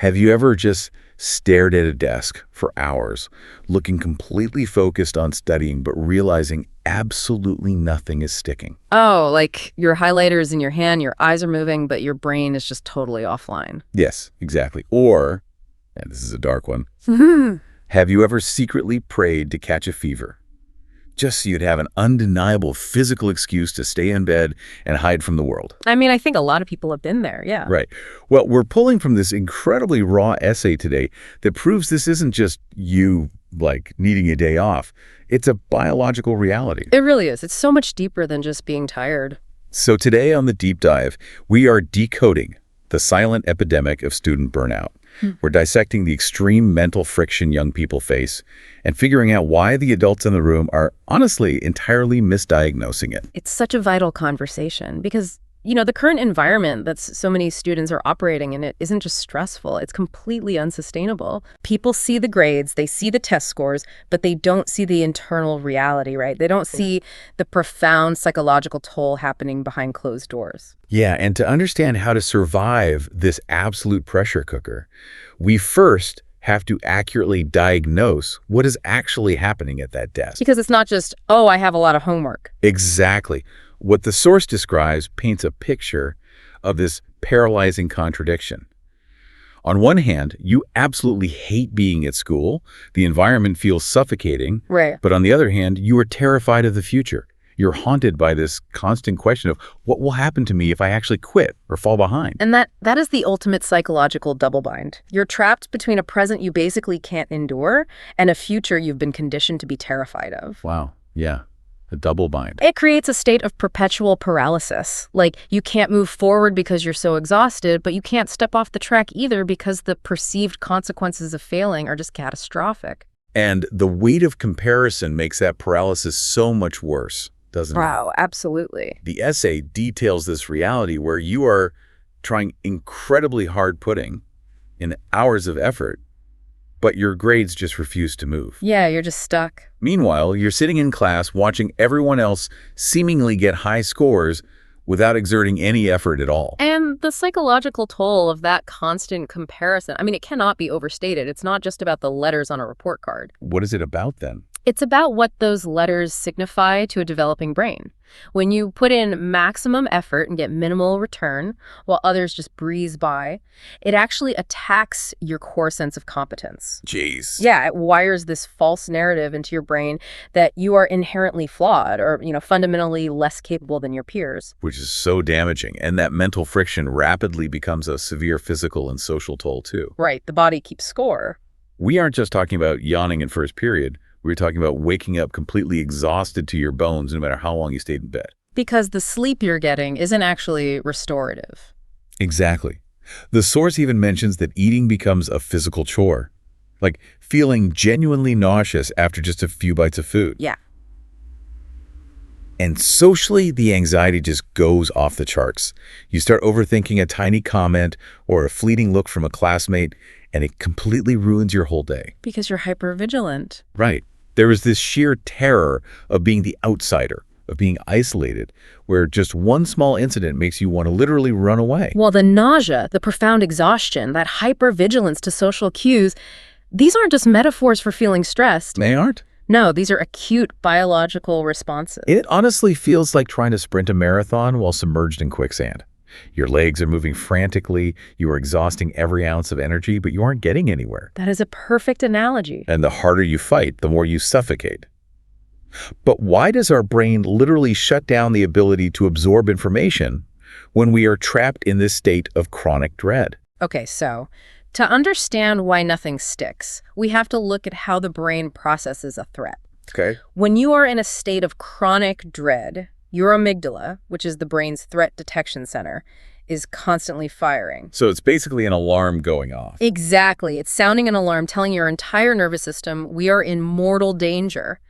Have you ever just stared at a desk for hours, looking completely focused on studying, but realizing absolutely nothing is sticking? Oh, like your highlighter's in your hand, your eyes are moving, but your brain is just totally offline. Yes, exactly. Or, and this is a dark one, have you ever secretly prayed to catch a fever? Just so you'd have an undeniable physical excuse to stay in bed and hide from the world. I mean, I think a lot of people have been there, yeah. Right. Well, we're pulling from this incredibly raw essay today that proves this isn't just you, like, needing a day off. It's a biological reality. It really is. It's so much deeper than just being tired. So today on the Deep Dive, we are decoding the silent epidemic of student burnout. We're dissecting the extreme mental friction young people face and figuring out why the adults in the room are honestly entirely misdiagnosing it. It's such a vital conversation because, you know, the current environment that so many students are operating in, it isn't just stressful, it's completely unsustainable. People see the grades, they see the test scores, but they don't see the internal reality, right? They don't see the profound psychological toll happening behind closed doors. Yeah, and to understand how to survive this absolute pressure cooker, we first have to accurately diagnose what is actually happening at that desk. Because it's not just, oh, I have a lot of homework. Exactly. What the source describes paints a picture of this paralyzing contradiction. On one hand, you absolutely hate being at school. The environment feels suffocating. Right. But on the other hand, you are terrified of the future. You're haunted by this constant question of what will happen to me if I actually quit or fall behind. And that is the ultimate psychological double bind. You're trapped between a present you basically can't endure and a future you've been conditioned to be terrified of. Wow. Yeah. A double bind. It creates a state of perpetual paralysis. Like, you can't move forward because you're so exhausted, but you can't step off the track either because the perceived consequences of failing are just catastrophic. And the weight of comparison makes that paralysis so much worse, doesn't it? Wow, absolutely. The essay details this reality where you are trying incredibly hard pudding in hours of effort, but your grades just refuse to move. Yeah, you're just stuck. Meanwhile, you're sitting in class watching everyone else seemingly get high scores without exerting any effort at all. And the psychological toll of that constant comparison, I mean, it cannot be overstated. It's not just about the letters on a report card. What is it about then? It's about what those letters signify to a developing brain. When you put in maximum effort and get minimal return, while others just breeze by, it actually attacks your core sense of competence. Jeez. Yeah, it wires this false narrative into your brain that you are inherently flawed or, fundamentally less capable than your peers. Which is so damaging. And that mental friction rapidly becomes a severe physical and social toll too. Right, the body keeps score. We aren't just talking about yawning in first period. We're talking about waking up completely exhausted to your bones no matter how long you stayed in bed. Because the sleep you're getting isn't actually restorative. Exactly. The source even mentions that eating becomes a physical chore, like feeling genuinely nauseous after just a few bites of food. Yeah. And socially, the anxiety just goes off the charts. You start overthinking a tiny comment or a fleeting look from a classmate, and it completely ruins your whole day. Because you're hypervigilant. Right. There is this sheer terror of being the outsider, of being isolated, where just one small incident makes you want to literally run away. Well, the nausea, the profound exhaustion, that hypervigilance to social cues, these aren't just metaphors for feeling stressed. They aren't? No, these are acute biological responses. It honestly feels like trying to sprint a marathon while submerged in quicksand. Your legs are moving frantically, you are exhausting every ounce of energy, but you aren't getting anywhere. That is a perfect analogy. And the harder you fight, the more you suffocate. But why does our brain literally shut down the ability to absorb information when we are trapped in this state of chronic dread? Okay, so to understand why nothing sticks, we have to look at how the brain processes a threat. Okay. When you are in a state of chronic dread, your amygdala, which is the brain's threat detection center, is constantly firing. So it's basically an alarm going off. Exactly. It's sounding an alarm telling your entire nervous system we are in mortal danger.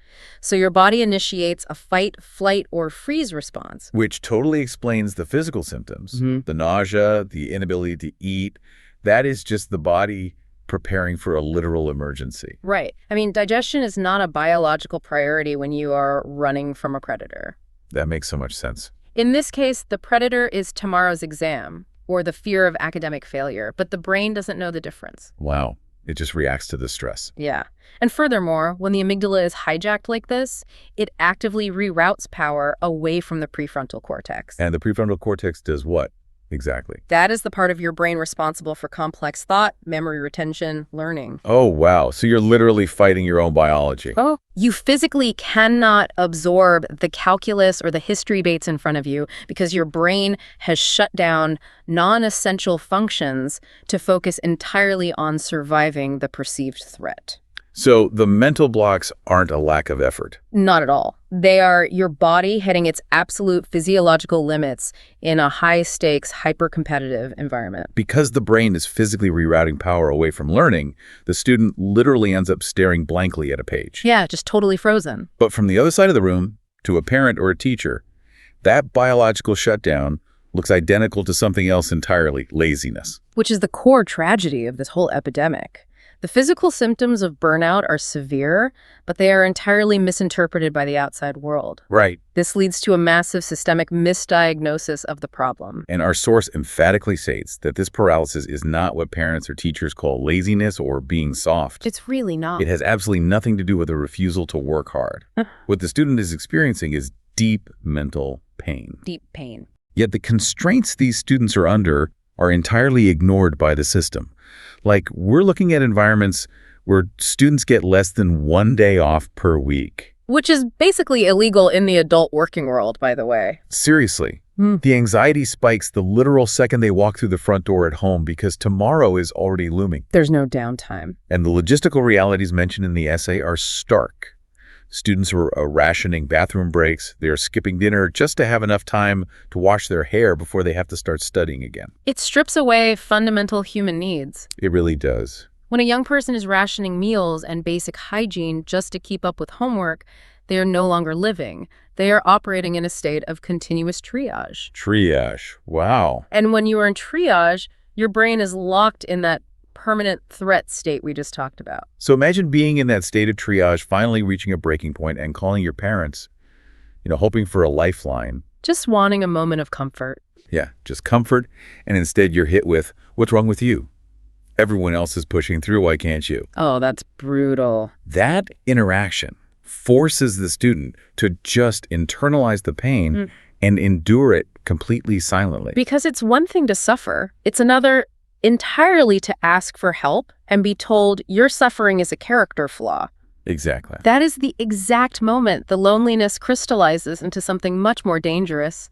So your body initiates a fight, flight, or freeze response. Which totally explains the physical symptoms. Mm-hmm. The nausea, the inability to eat. That is just the body preparing for a literal emergency. Right. I mean, digestion is not a biological priority when you are running from a predator. That makes so much sense. In this case, the predator is tomorrow's exam. or the fear of academic failure, but the brain doesn't know the difference. Wow. It just reacts to the stress. Yeah. And furthermore, when the amygdala is hijacked like this, it actively reroutes power away from the prefrontal cortex. And the prefrontal cortex does what exactly? That is the part of your brain responsible for complex thought, memory retention, learning. Oh, wow. So you're literally fighting your own biology. Oh. You physically cannot absorb the calculus or the history debates in front of you because your brain has shut down non-essential functions to focus entirely on surviving the perceived threat. So the mental blocks aren't a lack of effort. Not at all. They are your body hitting its absolute physiological limits in a high-stakes, hyper-competitive environment. Because the brain is physically rerouting power away from learning, the student literally ends up staring blankly at a page. Yeah, just totally frozen. But from the other side of the room, to a parent or a teacher, that biological shutdown looks identical to something else entirely, laziness. Which is the core tragedy of this whole epidemic. The physical symptoms of burnout are severe, but they are entirely misinterpreted by the outside world. Right. This leads to a massive systemic misdiagnosis of the problem. And our source emphatically states that this paralysis is not what parents or teachers call laziness or being soft. It's really not. It has absolutely nothing to do with a refusal to work hard. What the student is experiencing is deep mental pain. Deep pain. Yet the constraints these students are under are entirely ignored by the system. Like, we're looking at environments where students get less than 1 day off per week. Which is basically illegal in the adult working world, by the way. Seriously. The anxiety spikes the literal second they walk through the front door at home because tomorrow is already looming. There's no downtime. And the logistical realities mentioned in the essay are stark. Students are rationing bathroom breaks. They're skipping dinner just to have enough time to wash their hair before they have to start studying again. It strips away fundamental human needs. It really does. When a young person is rationing meals and basic hygiene just to keep up with homework, they are no longer living. They are operating in a state of continuous triage. Triage. Wow. And when you are in triage, your brain is locked in that permanent threat state we just talked about. So imagine being in that state of triage, finally reaching a breaking point and calling your parents, hoping for a lifeline. Just wanting a moment of comfort. Yeah, just comfort. And instead you're hit with, what's wrong with you? Everyone else is pushing through. Why can't you? Oh, that's brutal. That interaction forces the student to just internalize the pain and endure it completely silently. Because it's one thing to suffer. It's another entirely to ask for help and be told your suffering is a character flaw. Exactly. That is the exact moment the loneliness crystallizes into something much more dangerous.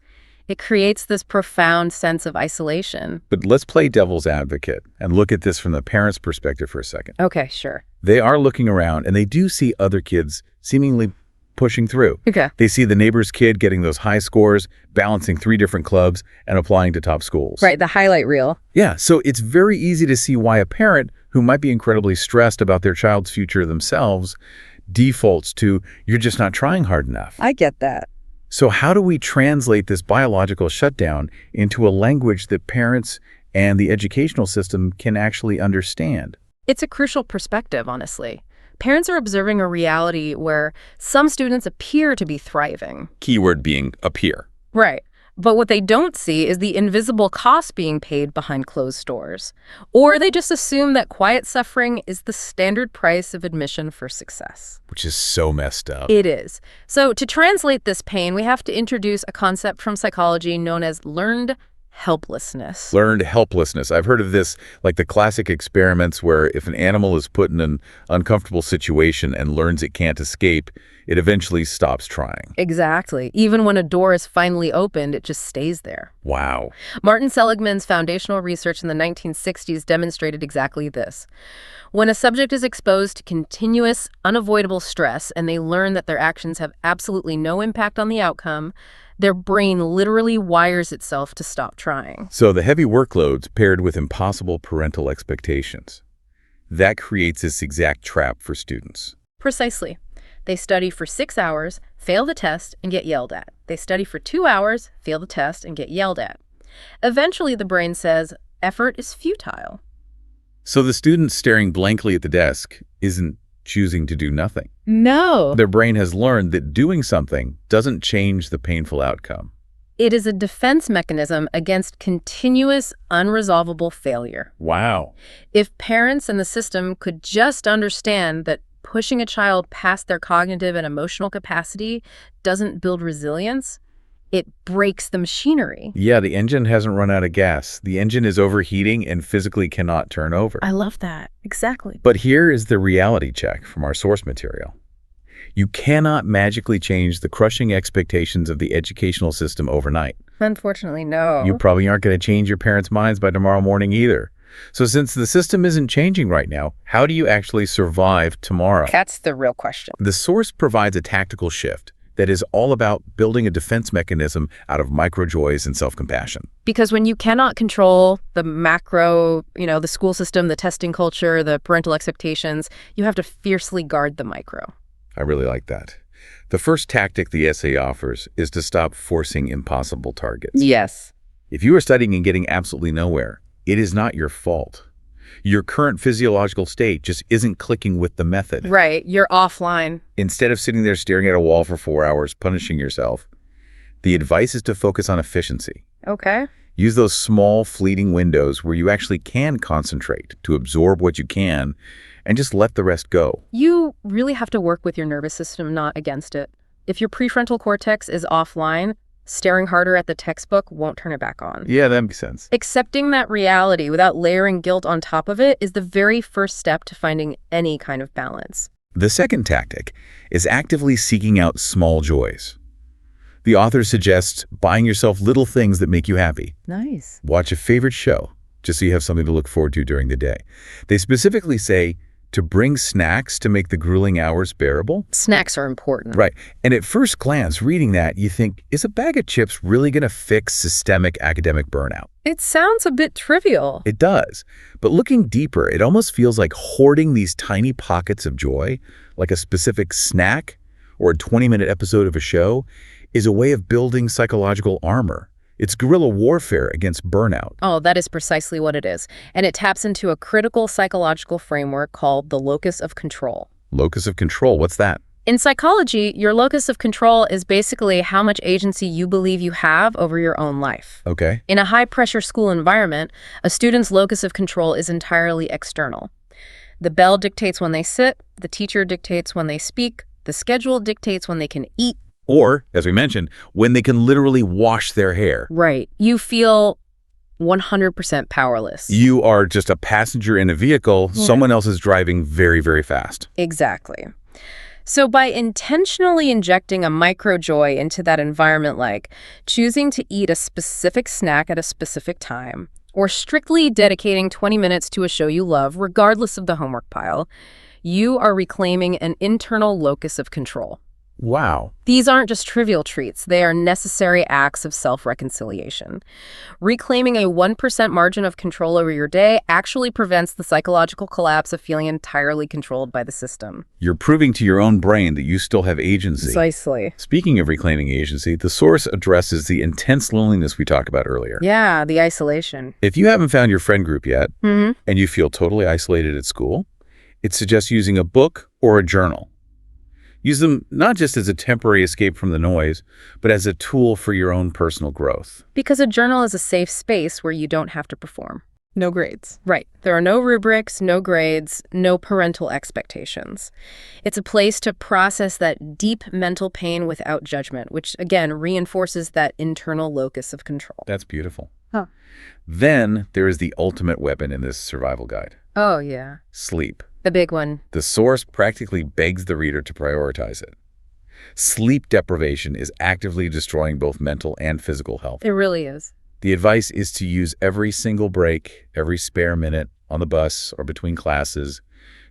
It creates this profound sense of isolation. But let's play devil's advocate and look at this from the parent's perspective for a second. Okay, sure. They are looking around and they do see other kids seemingly pushing through. Okay. They see the neighbor's kid getting those high scores, balancing 3 different clubs, and applying to top schools. Right, the highlight reel. Yeah, so it's very easy to see why a parent who might be incredibly stressed about their child's future themselves defaults to, you're just not trying hard enough. I get that. So how do we translate this biological shutdown into a language that parents and the educational system can actually understand? It's a crucial perspective, honestly. Parents are observing a reality where some students appear to be thriving. Keyword being appear. Right. But what they don't see is the invisible cost being paid behind closed doors. Or they just assume that quiet suffering is the standard price of admission for success. Which is so messed up. It is. So to translate this pain, we have to introduce a concept from psychology known as learned helplessness. Learned helplessness. I've heard of this, like the classic experiments where if an animal is put in an uncomfortable situation and learns it can't escape, it eventually stops trying. Exactly. Even when a door is finally opened, it just stays there. Wow. Martin Seligman's foundational research in the 1960s demonstrated exactly this. When a subject is exposed to continuous, unavoidable stress and they learn that their actions have absolutely no impact on the outcome, their brain literally wires itself to stop trying. So the heavy workloads paired with impossible parental expectations, that creates this exact trap for students. Precisely. They study for 6 hours, fail the test, and get yelled at. They study for 2 hours, fail the test, and get yelled at. Eventually, the brain says, effort is futile. So the student staring blankly at the desk isn't choosing to do nothing. No. Their brain has learned that doing something doesn't change the painful outcome. It is a defense mechanism against continuous, unresolvable failure. Wow. If parents and the system could just understand that pushing a child past their cognitive and emotional capacity doesn't build resilience, it breaks the machinery. Yeah, the engine hasn't run out of gas. The engine is overheating and physically cannot turn over. I love that. Exactly. But here is the reality check from our source material. You cannot magically change the crushing expectations of the educational system overnight. Unfortunately, no. You probably aren't going to change your parents' minds by tomorrow morning either. So since the system isn't changing right now, how do you actually survive tomorrow? That's the real question. The source provides a tactical shift that is all about building a defense mechanism out of micro-joys and self-compassion. Because when you cannot control the macro, the school system, the testing culture, the parental expectations, you have to fiercely guard the micro. I really like that. The first tactic the essay offers is to stop forcing impossible targets. Yes. If you are studying and getting absolutely nowhere, it is not your fault. Your current physiological state just isn't clicking with the method. Right. You're offline. Instead of sitting there staring at a wall for 4 hours, punishing yourself, the advice is to focus on efficiency. Okay. Use those small, fleeting windows where you actually can concentrate to absorb what you can and just let the rest go. You really have to work with your nervous system, not against it. If your prefrontal cortex is offline, staring harder at the textbook won't turn it back on. Yeah, that makes sense. Accepting that reality without layering guilt on top of it is the very first step to finding any kind of balance. The second tactic is actively seeking out small joys. The author suggests buying yourself little things that make you happy. Nice. Watch a favorite show, just so you have something to look forward to during the day. They specifically say to bring snacks to make the grueling hours bearable. Snacks are important. Right. And at first glance, reading that, you think, is a bag of chips really going to fix systemic academic burnout? It sounds a bit trivial. It does. But looking deeper, it almost feels like hoarding these tiny pockets of joy, like a specific snack or a 20-minute episode of a show, is a way of building psychological armor. It's guerrilla warfare against burnout. Oh, that is precisely what it is. And it taps into a critical psychological framework called the locus of control. Locus of control, what's that? In psychology, your locus of control is basically how much agency you believe you have over your own life. Okay. In a high-pressure school environment, a student's locus of control is entirely external. The bell dictates when they sit, the teacher dictates when they speak, the schedule dictates when they can eat. Or, as we mentioned, when they can literally wash their hair. Right. You feel 100% powerless. You are just a passenger in a vehicle. Yeah. Someone else is driving very, very fast. Exactly. So by intentionally injecting a micro joy into that environment, like choosing to eat a specific snack at a specific time, or strictly dedicating 20 minutes to a show you love, regardless of the homework pile, you are reclaiming an internal locus of control. Wow. These aren't just trivial treats. They are necessary acts of self-reconciliation. Reclaiming a 1% margin of control over your day actually prevents the psychological collapse of feeling entirely controlled by the system. You're proving to your own brain that you still have agency. Precisely. Speaking of reclaiming agency, the source addresses the intense loneliness we talked about earlier. Yeah, the isolation. If you haven't found your friend group yet, Mm-hmm. and you feel totally isolated at school, it suggests using a book or a journal. Use them not just as a temporary escape from the noise, but as a tool for your own personal growth. Because a journal is a safe space where you don't have to perform. No grades. Right. There are no rubrics, no grades, no parental expectations. It's a place to process that deep mental pain without judgment, which, again, reinforces that internal locus of control. That's beautiful. Huh. Then there is the ultimate weapon in this survival guide. Oh, yeah. Sleep. The big one. The source practically begs the reader to prioritize it. Sleep deprivation is actively destroying both mental and physical health. It really is. The advice is to use every single break, every spare minute on the bus or between classes,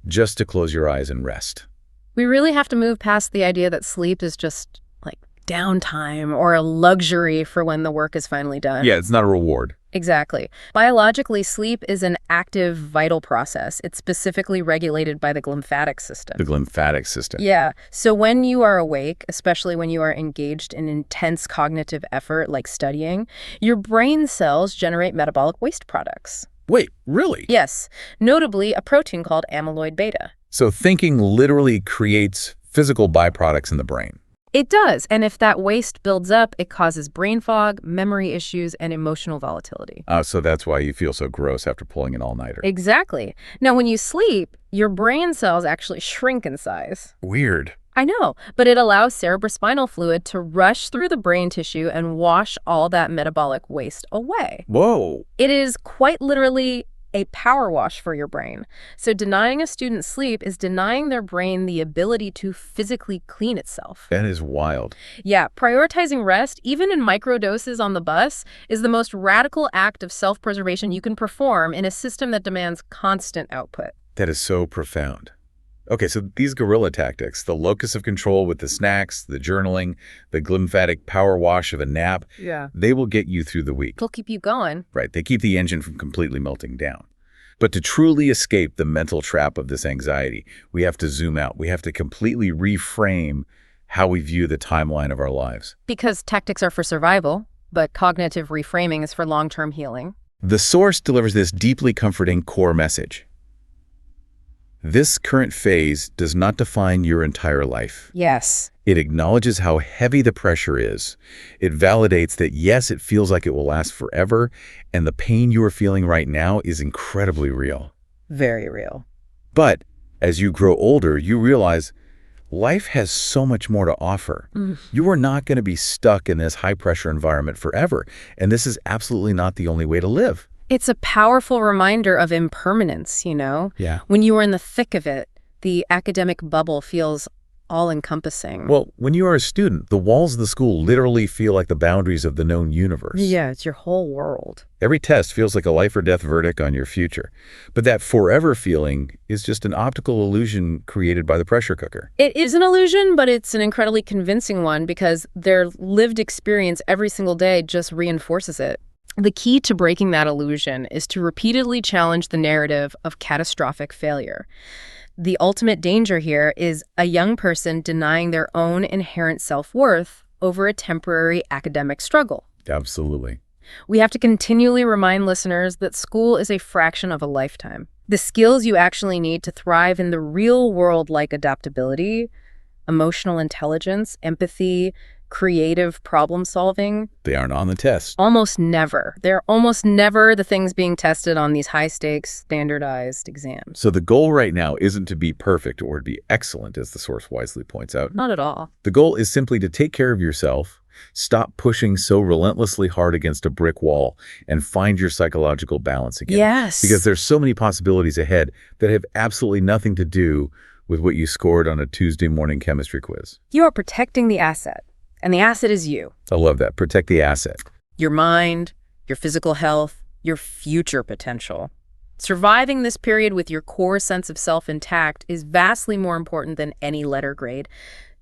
just to close your eyes and rest. We really have to move past the idea that sleep is just like downtime or a luxury for when the work is finally done. Yeah, it's not a reward. Exactly. Biologically, sleep is an active, vital process. It's specifically regulated by the glymphatic system. The glymphatic system. Yeah. So when you are awake, especially when you are engaged in intense cognitive effort like studying, your brain cells generate metabolic waste products. Wait, really? Yes. Notably, a protein called amyloid beta. So thinking literally creates physical byproducts in the brain. It does. And if that waste builds up, it causes brain fog, memory issues, and emotional volatility. So that's why you feel so gross after pulling an all-nighter. Exactly. Now, when you sleep, your brain cells actually shrink in size. Weird. I know, but it allows cerebrospinal fluid to rush through the brain tissue and wash all that metabolic waste away. Whoa. It is quite literally a power wash for your brain. So denying a student sleep is denying their brain the ability to physically clean itself. That is wild. Yeah, prioritizing rest, even in microdoses on the bus, is the most radical act of self-preservation you can perform in a system that demands constant output. That is so profound. Okay, so these guerrilla tactics, the locus of control with the snacks, the journaling, the glymphatic power wash of a nap, they will get you through the week. They'll keep you going. Right, they keep the engine from completely melting down. But to truly escape the mental trap of this anxiety, we have to zoom out. We have to completely reframe how we view the timeline of our lives. Because tactics are for survival, but cognitive reframing is for long-term healing. The source delivers this deeply comforting core message. This current phase does not define your entire life. Yes. It acknowledges how heavy the pressure is. It validates that, yes, it feels like it will last forever, and the pain you are feeling right now is incredibly real. Very real. But as you grow older, you realize life has so much more to offer. You are not going to be stuck in this high-pressure environment forever, and this is absolutely not the only way to live. It's a powerful reminder of impermanence, you know? Yeah. When you are in the thick of it, the academic bubble feels all-encompassing. Well, when you are a student, the walls of the school literally feel like the boundaries of the known universe. Yeah, it's your whole world. Every test feels like a life or death verdict on your future. But that forever feeling is just an optical illusion created by the pressure cooker. It is an illusion, but it's an incredibly convincing one because their lived experience every single day just reinforces it. The key to breaking that illusion is to repeatedly challenge the narrative of catastrophic failure. The ultimate danger here is a young person denying their own inherent self-worth over a temporary academic struggle. Absolutely. We have to continually remind listeners that school is a fraction of a lifetime. The skills you actually need to thrive in the real world, like adaptability, emotional intelligence, empathy, creative problem solving. They aren't on the test. Almost never. They're almost never the things being tested on these high-stakes, standardized exams. So the goal right now isn't to be perfect or to be excellent, as the source wisely points out. Not at all. The goal is simply to take care of yourself, stop pushing so relentlessly hard against a brick wall, and find your psychological balance again. Yes. Because there's so many possibilities ahead that have absolutely nothing to do with what you scored on a Tuesday morning chemistry quiz. You are protecting the asset. And the asset is you. I love that. Protect the asset. Your mind, your physical health, your future potential. Surviving this period with your core sense of self intact is vastly more important than any letter grade.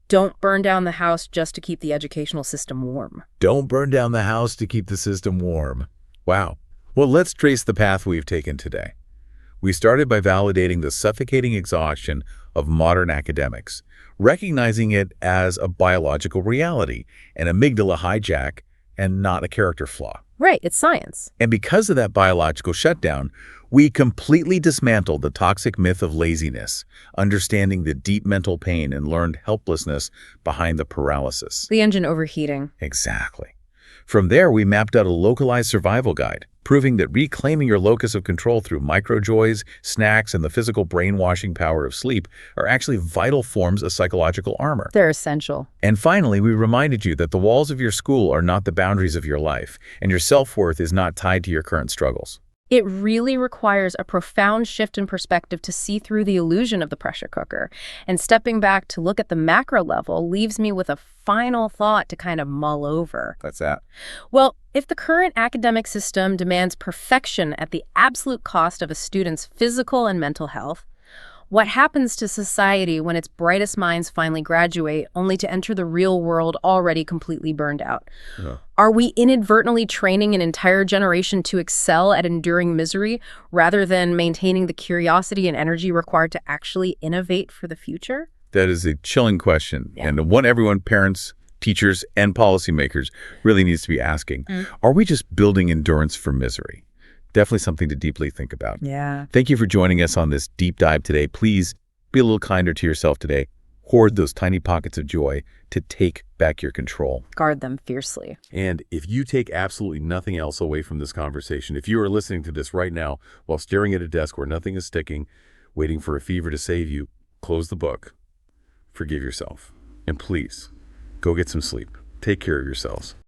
Don't burn down the house just to keep the educational system warm. Don't burn down the house to keep the system warm. Wow. Well, let's trace the path we've taken today. We started by validating the suffocating exhaustion of modern academics, recognizing it as a biological reality, an amygdala hijack, and not a character flaw. Right, it's science. And because of that biological shutdown, we completely dismantled the toxic myth of laziness, understanding the deep mental pain and learned helplessness behind the paralysis. The engine overheating. Exactly. From there, we mapped out a localized survival guide, proving that reclaiming your locus of control through microjoys, snacks, and the physical brainwashing power of sleep are actually vital forms of psychological armor. They're essential. And finally, we reminded you that the walls of your school are not the boundaries of your life, and your self-worth is not tied to your current struggles. It really requires a profound shift in perspective to see through the illusion of the pressure cooker. And stepping back to look at the macro level leaves me with a final thought to kind of mull over. That's that. Well, if the current academic system demands perfection at the absolute cost of a student's physical and mental health, what happens to society when its brightest minds finally graduate only to enter the real world already completely burned out? Yeah. Are we inadvertently training an entire generation to excel at enduring misery rather than maintaining the curiosity and energy required to actually innovate for the future? That is a chilling question, and one everyone, parents, teachers, and policymakers really needs to be asking. Are we just building endurance for misery? Definitely something to deeply think about. Yeah. Thank you for joining us on this deep dive today. Please be a little kinder to yourself today. Hoard those tiny pockets of joy to take back your control. Guard them fiercely. And if you take absolutely nothing else away from this conversation, if you are listening to this right now while staring at a desk where nothing is sticking, waiting for a fever to save you, close the book. Forgive yourself. And please, go get some sleep. Take care of yourselves.